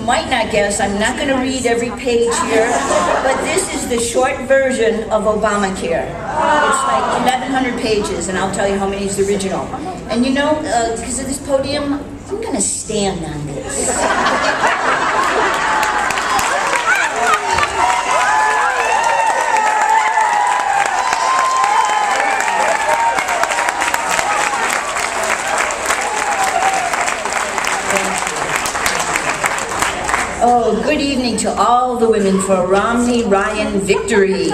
might not guess, I'm not going to read every page here, but this is the short version of Obamacare. It's like 1,100 pages, and I'll tell you how many is the original. And you know, because of this podium, I'm going to stand on this. Oh, good evening to all the women for Romney Rally victory.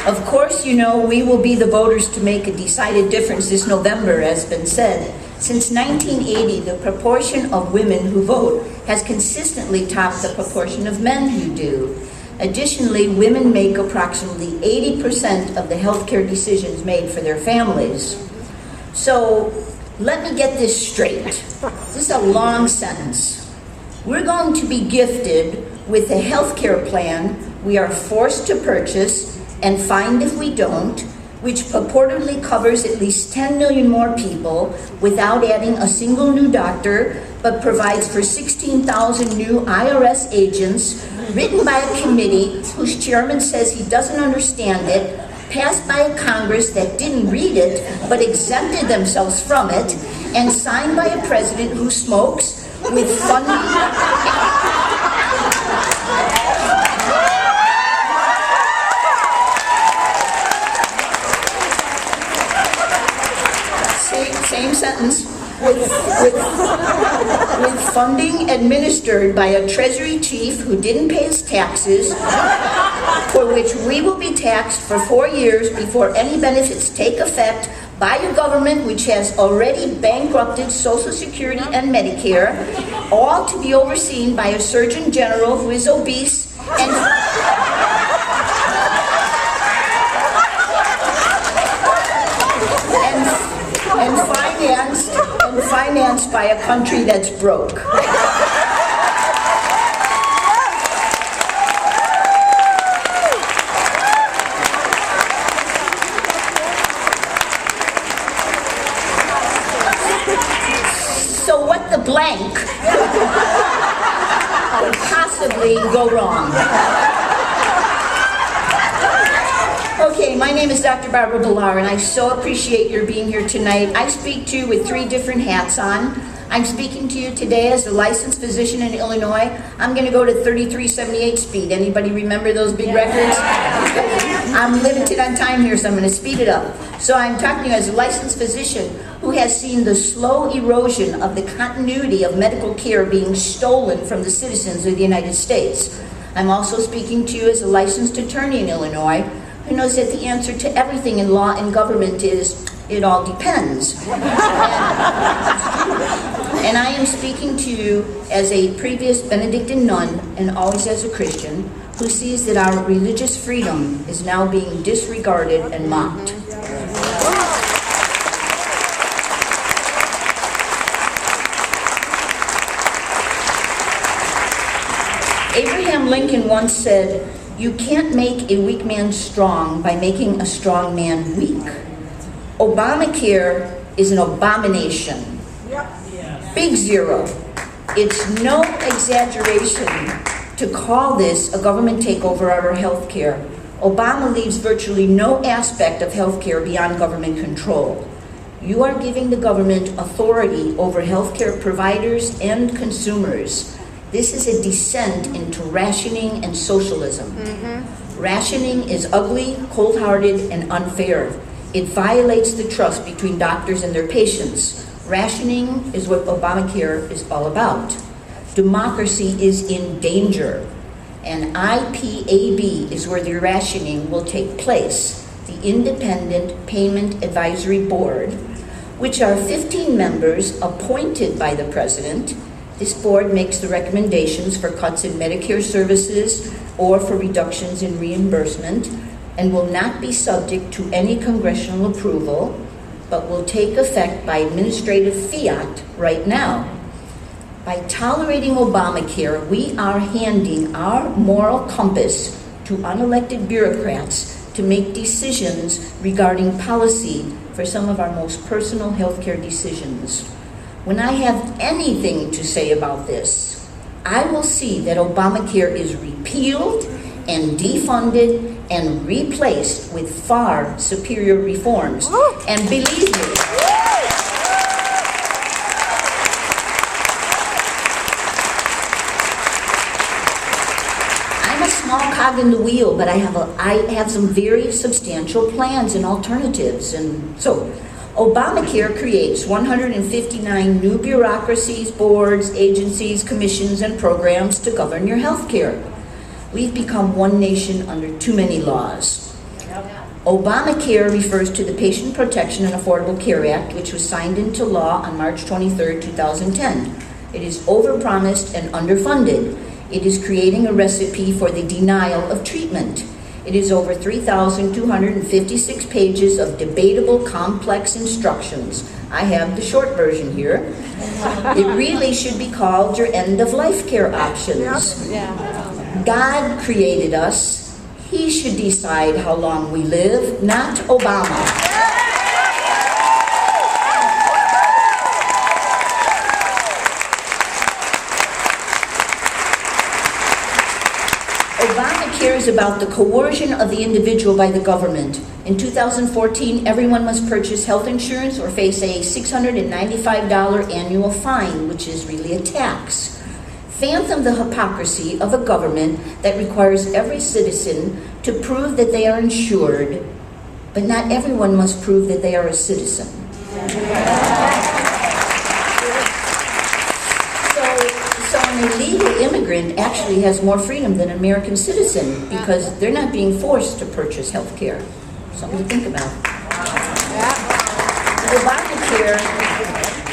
Of course, you know, we will be the voters to make a decided difference this November, as has been said. Since 1980, the proportion of women who vote has consistently topped the proportion of men who do. Additionally, women make approximately 80% of the healthcare decisions made for their families. So, let me get this straight. This is a long sentence. We're going to be gifted with a health care plan we are forced to purchase and fined if we don't, which purportedly covers at least 10 million more people without adding a single new doctor, but provides for 16,000 new IRS agents, written by a committee whose chairman says he doesn't understand it, passed by a Congress that didn't read it but exempted themselves from it, and signed by a president who smokes with funding. Same sentence. With funding administered by a Treasury chief who didn't pay his taxes, for which we will be taxed for 4 years before any benefits take effect, by a government which has already bankrupted Social Security and Medicare, all to be overseen by a Surgeon General who is obese and financed by a country that's broke. So what the blank could possibly go wrong? Okay, my name is Dr. Barbara Bellar, and I so appreciate your being here tonight. I speak to you with 3 different hats on. I'm speaking to you today as a licensed physician in Illinois. I'm going to go to 3378 speed. Anybody remember those big records? I'm limited on time here, so I'm going to speed it up. So I'm talking to you as a licensed physician who has seen the slow erosion of the continuity of medical care being stolen from the citizens of the United States. I'm also speaking to you as a licensed attorney in Illinois who knows that the answer to everything in law and government is, it all depends. And I am speaking to you as a previous Benedictine nun and always as a Christian who sees that our religious freedom is now being disregarded and mocked. Abraham Lincoln once said, "You can't make a weak man strong by making a strong man weak." Obamacare is an abomination. Big zero. It's no exaggeration to call this a government takeover of our health care. Obama leaves virtually no aspect of health care beyond government control. You are giving the government authority over health care providers and consumers. This is a descent into rationing and socialism. Rationing is ugly, cold-hearted, and unfair. It violates the trust between doctors and their patients. Rationing is what Obamacare is all about. Democracy is in danger, and IPAB is where the rationing will take place, the Independent Payment Advisory Board, which are 15 members appointed by the President. This board makes the recommendations for cuts in Medicare services or for reductions in reimbursement, and will not be subject to any congressional approval, but will take effect by administrative fiat right now. By tolerating Obamacare, we are handing our moral compass to unelected bureaucrats to make decisions regarding policy for some of our most personal healthcare decisions. When I have anything to say about this, I will see that Obamacare is repealed and defunded and replaced with far superior reforms. And believe me, I'm a small cog in the wheel, but I have some very substantial plans and alternatives. And so, Obamacare creates 159 new bureaucracies, boards, agencies, commissions, and programs to govern your health care. We've become one nation under too many laws. Obamacare refers to the Patient Protection and Affordable Care Act, which was signed into law on March 23, 2010. It is overpromised and underfunded. It is creating a recipe for the denial of treatment. It is over 3,256 pages of debatable, complex instructions. I have the short version here. It really should be called your end-of-life care options. God created us. He should decide how long we live, not Obama. Obamacare is about the coercion of the individual by the government. In 2014, everyone must purchase health insurance or face a $695 annual fine, which is really a tax. Fathom the hypocrisy of a government that requires every citizen to prove that they are insured, but not everyone must prove that they are a citizen. So an illegal immigrant actually has more freedom than an American citizen because they're not being forced to purchase health care. Something to think about. Obamacare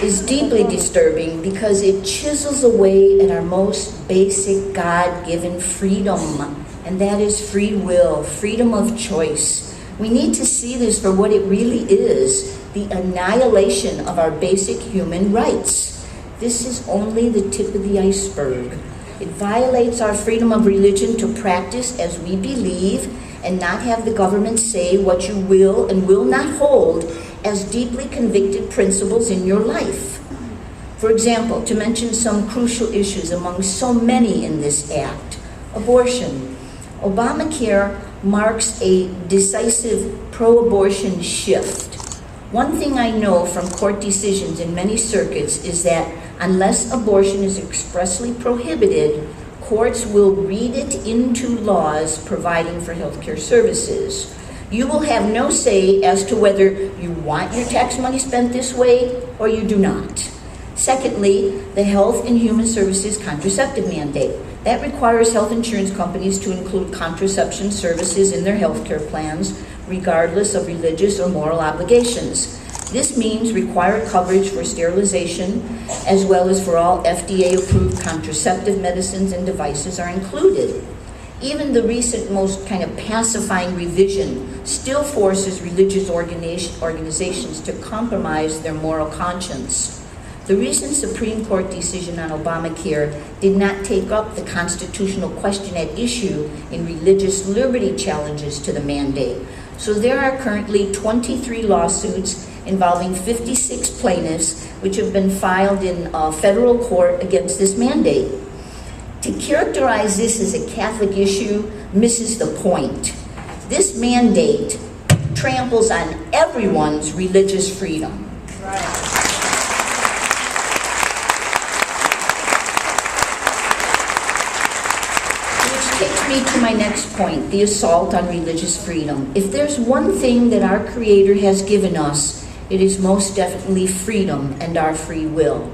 is deeply disturbing because it chisels away at our most basic God-given freedom, and that is free will, freedom of choice. We need to see this for what it really is, the annihilation of our basic human rights. This is only the tip of the iceberg. It violates our freedom of religion to practice as we believe and not have the government say what you will and will not hold as deeply convicted principles in your life. For example, to mention some crucial issues among so many in this act, abortion. Obamacare marks a decisive pro-abortion shift. One thing I know from court decisions in many circuits is that unless abortion is expressly prohibited, courts will read it into laws providing for healthcare services. You will have no say as to whether you want your tax money spent this way or you do not. Secondly, the Health and Human Services contraceptive mandate. That requires health insurance companies to include contraception services in their healthcare plans, regardless of religious or moral obligations. This means required coverage for sterilization, as well as for all FDA-approved contraceptive medicines and devices are included. Even the recent most kind of pacifying revision still forces religious organizations to compromise their moral conscience. The recent Supreme Court decision on Obamacare did not take up the constitutional question at issue in religious liberty challenges to the mandate. So there are currently 23 lawsuits involving 56 plaintiffs which have been filed in federal court against this mandate. To characterize this as a Catholic issue misses the point. This mandate tramples on everyone's religious freedom. Which takes me to my next point, the assault on religious freedom. If there's one thing that our Creator has given us, it is most definitely freedom and our free will.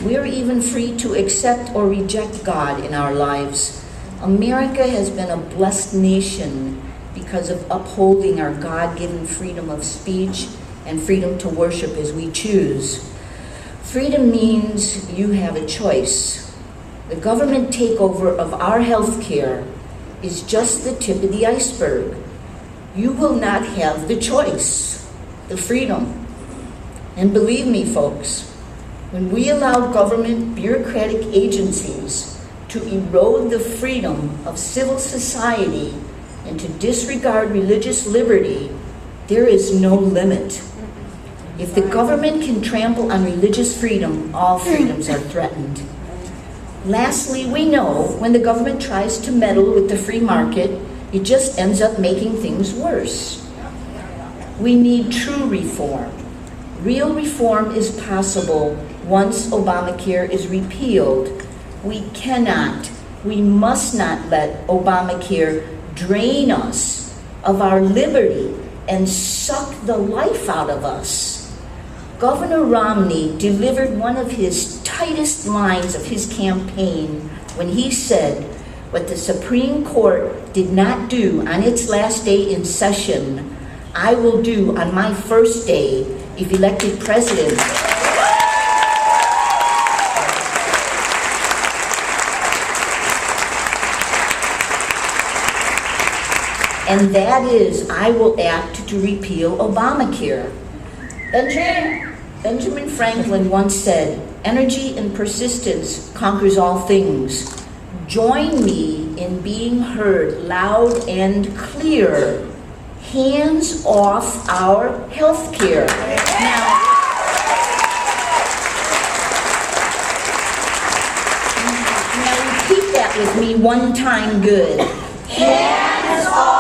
We are even free to accept or reject God in our lives. America has been a blessed nation because of upholding our God-given freedom of speech and freedom to worship as we choose. Freedom means you have a choice. The government takeover of our health care is just the tip of the iceberg. You will not have the choice, the freedom. And believe me, folks, when we allow government bureaucratic agencies to erode the freedom of civil society and to disregard religious liberty, there is no limit. If the government can trample on religious freedom, all freedoms are threatened. Lastly, we know when the government tries to meddle with the free market, it just ends up making things worse. We need true reform. Real reform is possible once Obamacare is repealed. We cannot, we must not let Obamacare drain us of our liberty and suck the life out of us. Governor Romney delivered one of his tightest lines of his campaign when he said, "What the Supreme Court did not do on its last day in session, I will do on my first day if elected president." And that is, I will act to repeal Obamacare. Benjamin Franklin once said, "Energy and persistence conquers all things." Join me in being heard loud and clear. Hands off our health care. Now repeat that with me one time good. Hands off